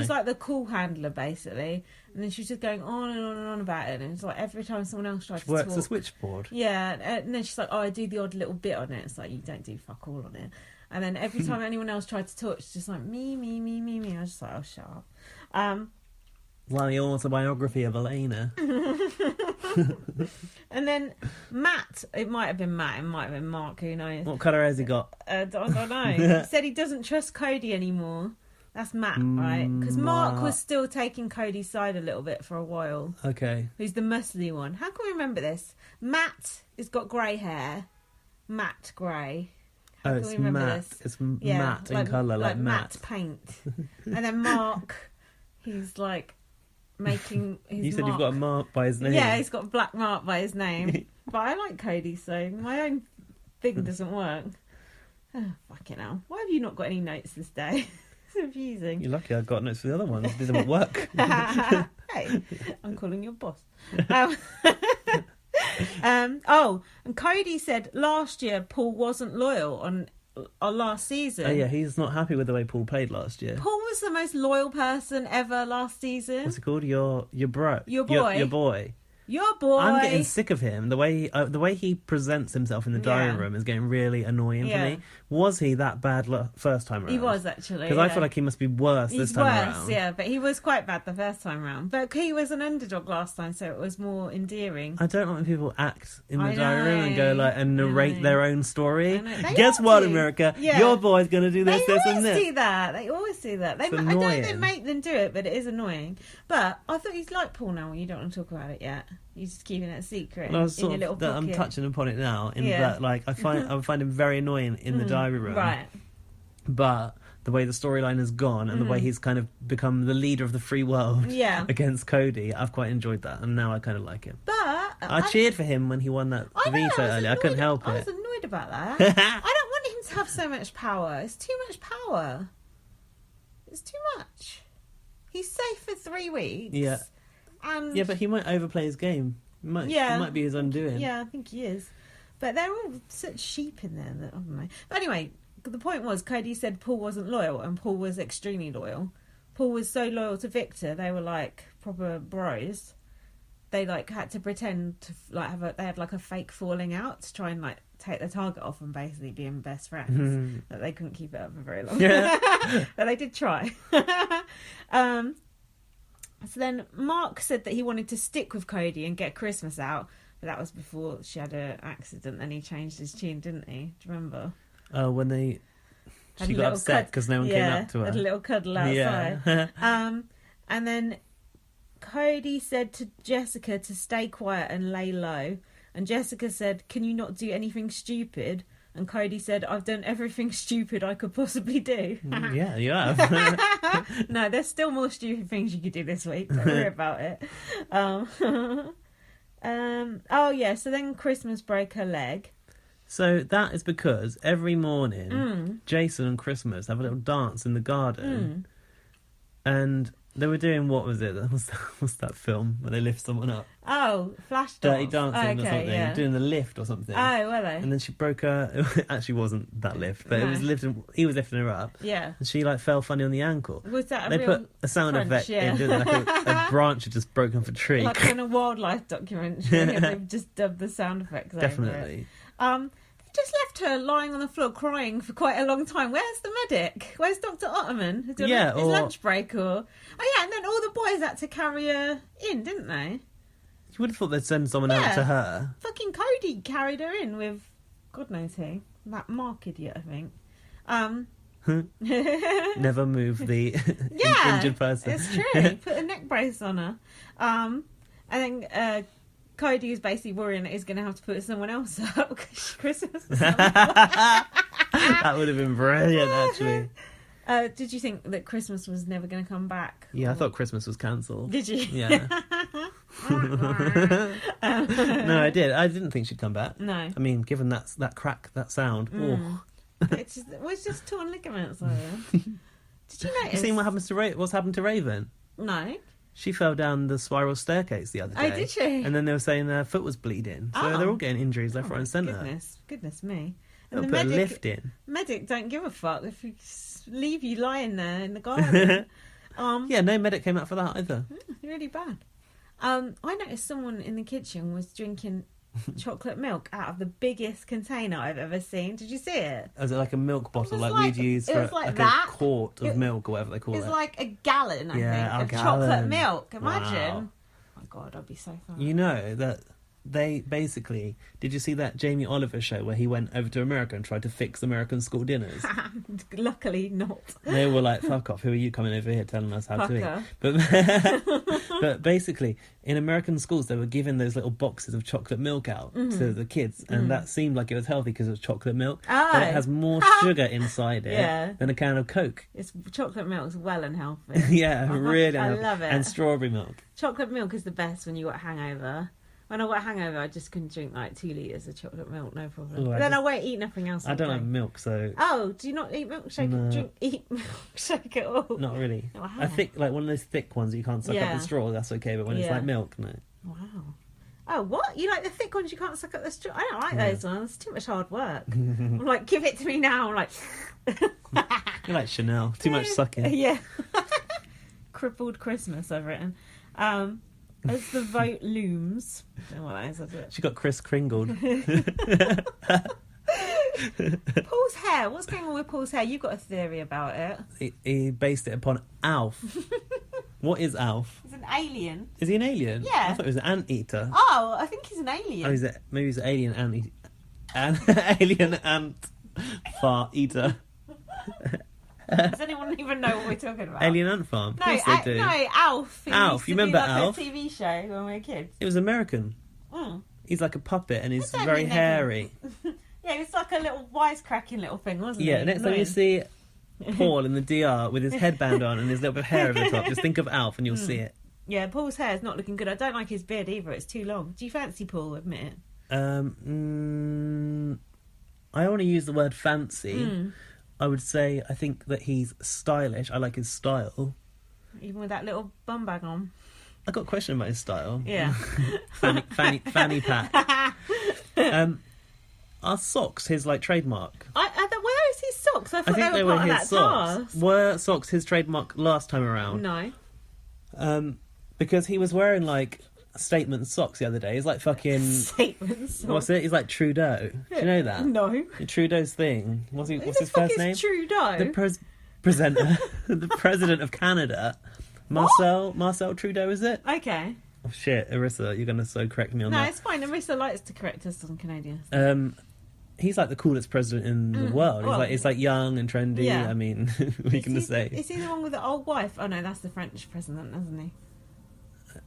she's like the call handler, basically. And then she's just going on and on and on about it. And it's like every time someone else tries to talk... works the switchboard. Yeah, and then she's like, I do the odd little bit on it. It's like, you don't do fuck all on it. And then every time anyone else tried to talk, she's just like, me. I was just like, oh, shut up. Like the autobiography of Elena. And then Matt, it might have been Matt, it might have been Mark, who knows? What colour has he got? I don't know. He said he doesn't trust Cody anymore. That's Matt, right? Because Mark was still taking Cody's side a little bit for a while. Okay. Who's the muscly one? How can we remember this? Matt has got grey hair. Matt grey. How can we remember matte. this? It's matte in colour, like matte. Paint. And then Mark, he's like making his You said mark. you've got a mark by his name. Yeah, he's got a black mark by his name. But I like Cody, so my own thing doesn't work. Oh, fucking hell. Why have you not got any notes this day? It's confusing. You're lucky I got notes for the other ones. It didn't work. Hey, I'm calling your boss. And Cody said last year Paul wasn't loyal on last season. Oh yeah, he's not happy with the way Paul played last year. Paul was the most loyal person ever last season. What's it called? Your bro. Your boy. Your boy. Your boy. I'm getting sick of him. The way he presents himself in the diary room is getting really annoying for me. Was he that bad first time around? He was, actually. Because I feel like he must be worse this time around. Yeah, but he was quite bad the first time round. But he was an underdog last time, so it was more endearing. I don't like when people act in the diary room and go and narrate their own story. Guess what, America? Yeah. Your boy's going to do this, this, and this. They always do that. I don't think they make them do it, but it is annoying. But I thought he's like Paul now, when you don't want to talk about it yet. You're just keeping it a secret in your little pocket. I'm touching upon it now, in that I find him very annoying in the diary room. Right. But the way the storyline has gone and the way he's kind of become the leader of the free world against Cody, I've quite enjoyed that, and now I kind of like him. But I cheered for him when he won that veto earlier. I couldn't help it. I was annoyed about that. I don't want him to have so much power. It's too much power. It's too much. He's safe for 3 weeks. Yeah. And but he might overplay his game. It might be his undoing. Yeah, I think he is. But they're all such sheep in there that I don't know. But anyway, the point was Cody said Paul wasn't loyal, and Paul was extremely loyal. Paul was so loyal to Victor, they were like proper bros. They had to pretend to they had like a fake falling out to try and take the target off and basically being best friends. But they couldn't keep it up for very long. But they did try. So then Mark said that he wanted to stick with Cody and get Christmas out, but that was before she had an accident. Then he changed his tune, didn't he? Do you remember? Oh, when she got upset because no one came up to her. Had a little cuddle outside. Yeah. And then Cody said to Jessica to stay quiet and lay low. And Jessica said, "Can you not do anything stupid?" And Cody said, "I've done everything stupid I could possibly do." Yeah, you have. No, there's still more stupid things you could do this week. Don't worry about it. So then Christmas broke her leg. So that is because every morning, Jason and Christmas have a little dance in the garden. And they were doing, what was it? What's that film where they lift someone up? Oh, Flash Dirty Dancing or something. Yeah. Doing the lift or something. Oh, were they? And then she broke her... It actually wasn't that lift, but it was lifting... He was lifting her up. Yeah. And she fell funny on the ankle. Was that They put a sound effect in, didn't they? Like a branch had just broken off a tree. Like in a wildlife documentary. They've just dubbed the sound effects Definitely. Over it. Just left her lying on the floor crying for quite a long time. Where's the medic? Where's Dr. Ottoman? His lunch break and then all the boys had to carry her in, didn't they? You would have thought they'd send someone out to her. Fucking Cody carried her in with God knows who. That Mark idiot, I think. Never move the injured person. It's true. Put a neck brace on her. And then Cody is basically worrying that he's going to have to put someone else up because Christmas was That would have been brilliant, actually. Did you think that Christmas was never going to come back? Yeah, I thought Christmas was cancelled. Did you? Yeah. No, I did. I didn't think she'd come back. No. I mean, given that crack, that sound. It was just torn ligaments. Did you notice? You seen what's happened to Raven? No. She fell down the spiral staircase the other day. Oh, did she? And then they were saying her foot was bleeding. So they're all getting injuries left, right and centre. Goodness me. They'll put a lift in. Medic don't give a fuck if you leave you lying there in the garden. Yeah, no medic came out for that either. Really bad. I noticed someone in the kitchen was drinking chocolate milk out of the biggest container I've ever seen. Did you see it? Was it like a milk bottle like we'd use it for was like a quart of milk or whatever they call it? It's like a gallon, I think, of chocolate milk. Imagine. Wow. Oh my God, I'd be so fun. You know that they basically... Did you see that Jamie Oliver show where he went over to America and tried to fix American school dinners? Luckily not. They were like, fuck off, who are you coming over here telling us how to eat? But basically, in American schools, they were giving those little boxes of chocolate milk out to the kids, and that seemed like it was healthy because it was chocolate milk, but it has more sugar inside it than a can of Coke. Chocolate milk's well and healthy. Yeah, really I healthy. love it. And strawberry milk. Chocolate milk is the best when you got a hangover. When I got a hangover, I just couldn't drink like 2 litres of chocolate milk, no problem. Ooh, I won't eat nothing else. I don't like milk, so... Oh, do you not eat milkshake? No. Eat milkshake at all? Not really. Wow. I think like one of those thick ones you can't suck up the straw, that's okay, but when it's like milk, no. Wow. Oh, what? You like the thick ones you can't suck up the straw? I don't like those ones. It's too much hard work. I'm like, give it to me now. I'm like... You're like Chanel. Too much sucking. Yeah. Crippled Christmas, I've written. As the vote looms... I don't know what that is, is it? She got Kris Kringled. Paul's hair. What's going on with Paul's hair? You've got a theory about it. He based it upon Alf. What is Alf? He's an alien. Is he an alien? Yeah. I thought he was an anteater. Oh, I think he's an alien. Oh, maybe he's an alien alien ant fart eater. Does anyone even know what we're talking about? Alien Ant Farm. No, yes, they do. No, Alf. Alf, you remember Alf? A TV show when we were kids. It was American. Mm. He's like a puppet and he's very hairy. Yeah, he was like a little wisecracking little thing, wasn't he? Yeah, next time you see Paul in the DR with his headband on and his little bit of hair over the top, just think of Alf and you'll see it. Yeah, Paul's hair is not looking good. I don't like his beard either. It's too long. Do you fancy Paul? Admit it. I want to use the word fancy. I would say I think that he's stylish. I like his style. Even with that little bum bag on. I got a question about his style. Yeah. fanny pack. Are socks his like trademark? Where is his socks? I thought think they were part of that socks. task. Were socks his trademark last time around? No. Because he was wearing like statement socks the other day. He's like fucking statement socks. What's it? He's like Trudeau. Do you know that? No. Trudeau's thing. What's his first name? Trudeau. The presenter, the president of Canada, Marcel Trudeau. Is it? Okay. Oh shit, Arissa, you're gonna so correct me on that. No, it's fine. Arissa likes to correct us on Canadians. He's like the coolest president in the world. He's like young and trendy. Yeah. I mean, what are you gonna say? Is he the one with the old wife? Oh no, that's the French president, isn't he?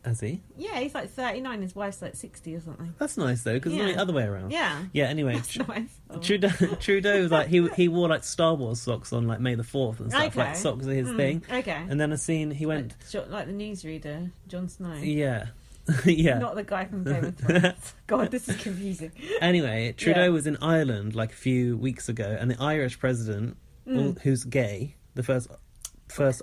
Has he? Yeah, he's like 39. His wife's like 60 or something. That's nice though, because it's the other way around. Yeah. Yeah. Anyway, that's nice. Oh. Trudeau was like he wore like Star Wars socks on like May the 4th and stuff. Okay. Like socks are his thing. Okay. And then I seen he went like the newsreader, Jon Snow. Yeah. Yeah. Not the guy from Game of Thrones. God, this is confusing. Anyway, Trudeau was in Ireland like a few weeks ago, and the Irish president, who's gay, the first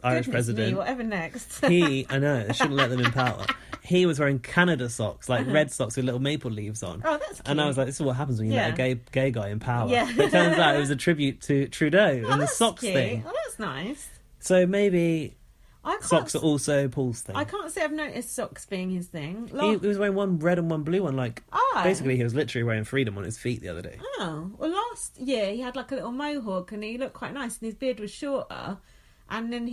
Irish president. Me, whatever next. I know, they shouldn't let them in power. He was wearing Canada socks, like red socks with little maple leaves on. Oh, that's cute. And I was like, this is what happens when you let a gay guy in power. Yeah. But it turns out it was a tribute to Trudeau and the socks thing. Oh, that's nice. So maybe socks are also Paul's thing. I can't say I've noticed socks being his thing. He was wearing one red and one blue one. Basically, he was literally wearing freedom on his feet the other day. Oh, well, last year he had like a little mohawk and he looked quite nice and his beard was shorter. And then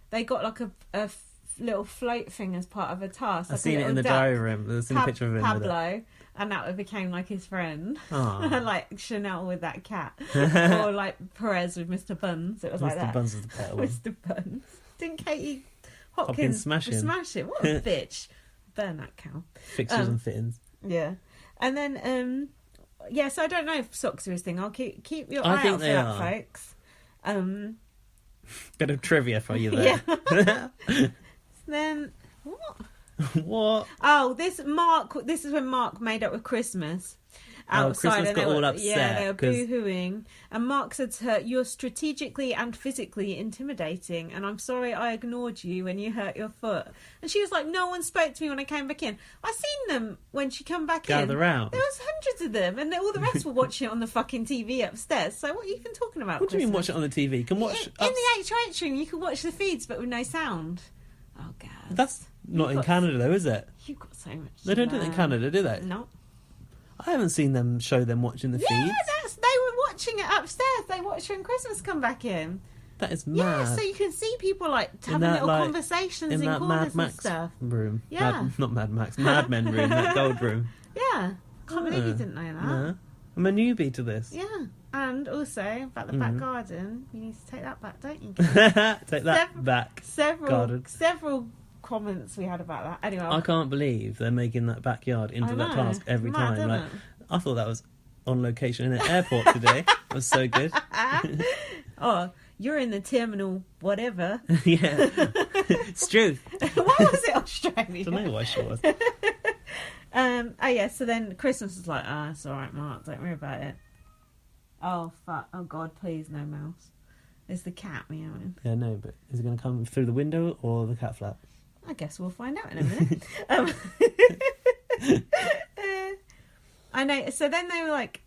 they got like a little float thing as part of a task. Like I've seen it in the diary room. I've seen a picture of him Pablo, and that became like his friend. Like Chanel with that cat, or like Perez with Mr. Buns. It was like that. Mr. Buns was the better one. Mr. Buns. Didn't Katie Hopkins smash it? What a bitch! Burn that cow. Fixtures and fittings. Yeah, and then so I don't know if socks are his thing. I'll keep your eye out for that, folks. Bit of trivia for you there. Yeah. Then what? What? Oh, this is when Mark made up with Christmas. outside. Christmas got all upset. Yeah, they were boo-hooing. And Mark said to her, "You're strategically and physically intimidating, and I'm sorry I ignored you when you hurt your foot." And she was like, "No one spoke to me when I came back in. I seen them when she come back in. Gather round. There was hundreds of them, and all the rest were watching it on the fucking TV upstairs. So what are you even talking about? What do you mean Christmas? watch it on the TV? You can watch... In the HOH room, you can watch the feeds, but with no sound. Oh, God. That's not in Canada, though, is it? You've got so much. They don't do it in Canada, do they? No. I haven't seen them show them watching the feeds. Yeah, they were watching it upstairs. They watched when Christmas come back in. That is mad. Yeah, so you can see people like having little conversations in that corners Mad Max and stuff. room. Yeah. Not Mad Max, Mad Men room, that gold room. Yeah. Can't believe you didn't know that. No. I'm a newbie to this. Yeah. And also, about the back garden, you need to take that back, don't you? Take that back. Several comments we had about that. Anyway, I can't believe they're making that backyard into that task every Mad, time. Like, it? I thought that was on location in an airport today. It was so good. Oh, you're in the terminal, whatever. Yeah, it's true. Why was it Australia? I don't know why she was. Oh yeah. So then Christmas was like, it's all right, Mark. Don't worry about it. Oh fuck! Oh God, please no mouse. It's the cat meowing. Yeah, no, but is it going to come through the window or the cat flap? I guess we'll find out in a minute. I know. So then they were like,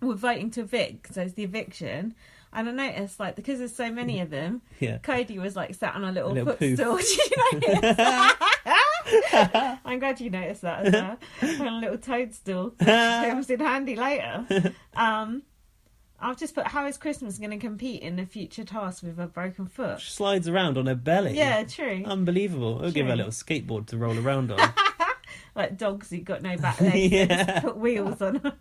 we're voting to evict. So it's the eviction. And I noticed, like, because there's so many of them, Cody was like sat on a little footstool. Did you notice that? I'm glad you noticed that as well. On a little toadstool. It comes in handy later. I've just put, how is Christmas going to compete in a future task with a broken foot? She slides around on her belly. Yeah, true. Unbelievable. I'll give her a little skateboard to roll around on. Like dogs who've got no back legs. Just put wheels on them.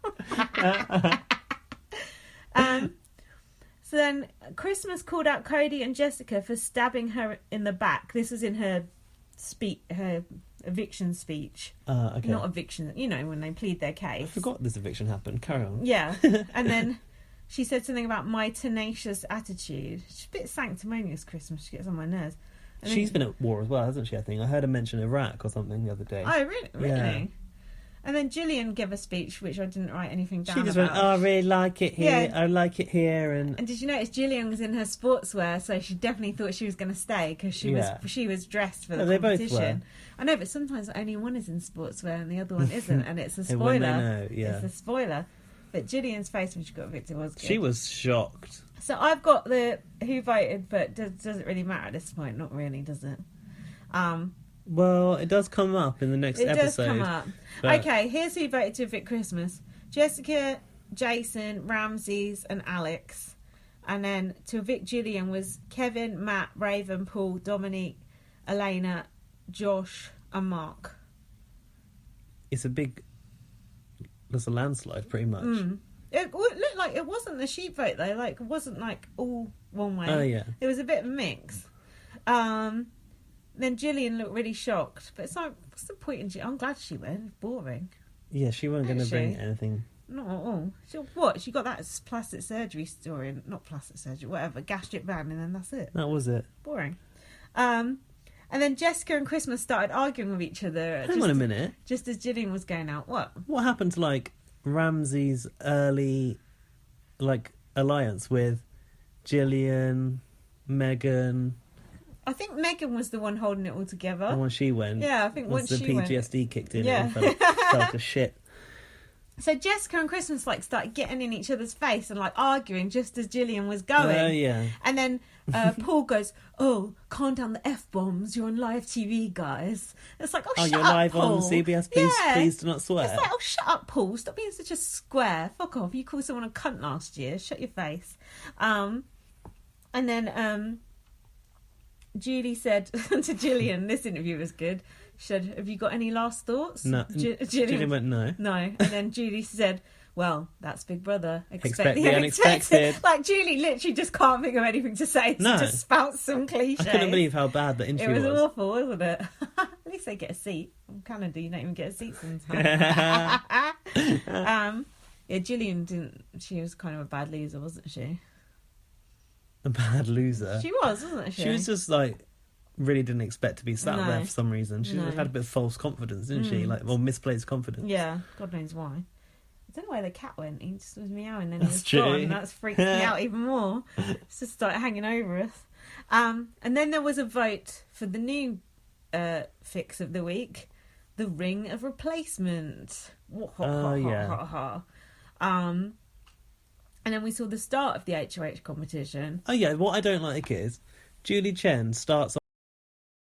So then Christmas called out Cody and Jessica for stabbing her in the back. This was in her her eviction speech. Okay. Not eviction, you know, when they plead their case. I forgot this eviction happened. Carry on. Yeah. And then she said something about my tenacious attitude. She's a bit sanctimonious, Christmas. She gets on my nerves. And She's been at war as well, hasn't she, I think? I heard her mention Iraq or something the other day. Oh, really? Yeah. And then Gillian gave a speech, which I didn't write anything down. She just about. went, I really like it here. Yeah. I like it here. And did you notice Gillian was in her sportswear, so she definitely thought she was going to stay because she was dressed for the competition. They both were. I know, but sometimes only one is in sportswear and the other one isn't, and it's a spoiler. When they know, It's a spoiler. But Gillian's face when she got evicted was good. She was shocked. So I've got the who voted, but does it really matter at this point? Not really, does it? Well, it does come up in the next episode. It does come up. But... Okay, here's who voted to evict Christmas. Jessica, Jason, Ramses and Alex. And then to evict Gillian was Kevin, Matt, Raven, Paul, Dominique, Elena, Josh and Mark. It's that's a landslide pretty much. It looked like it wasn't the sheep vote though. Like, it wasn't like all one way. Oh yeah. It was a bit of a mix. Then Gillian looked really shocked. But it's like, what's the point in Gillian? I'm glad she went. It's boring. Yeah, she wasn't going to bring anything. Not at all. What? She got that plastic surgery story. Not plastic surgery, whatever. Gastric band and then that's it. That was it. Boring. And then Jessica and Christmas started arguing with each other. Hang on a minute. Just as Gillian was going out. What? What happened to, like, Ramsey's early, like, alliance with Gillian, Megan... I think Megan was the one holding it all together. And when she went. Yeah, I think once she went. the PTSD kicked in and fell to shit. So Jessica and Christmas like started getting in each other's face and like arguing just as Gillian was going. Oh, yeah. And then Paul goes, "Oh, calm down the F-bombs. You're on live TV, guys." It's like, shut you're up, live Paul. on CBS. Please do not swear. It's like, shut up, Paul. Stop being such a square. Fuck off. You called someone a cunt last year. Shut your face. And then Julie said to Gillian, this interview was good. She said, "Have you got any last thoughts?" No. Gillian went, no. No. And then Julie said, "Well, that's Big Brother. Expect the unexpected." Like, Julie literally just can't think of anything to say. So just spouts some cliches. I couldn't believe how bad the interview was. It was awful, wasn't it? At least they get a seat. In Canada, you don't even get a seat sometimes. Yeah, Gillian didn't... She was kind of a bad loser, wasn't she? A bad loser? She was, wasn't she? She was just, like... really didn't expect to be sat there for some reason. She had a bit of false confidence, didn't she? Like, well, misplaced confidence. Yeah, God knows why. don't know where the cat went. He just was meowing, then That's he was true. gone. That's freaked me out even more. It's just like hanging over us. And then there was a vote for the new fix of the week, the Ring of Replacement. Yeah. And then we saw the start of the HOH competition. Oh yeah, what I don't like is Julie Chen starts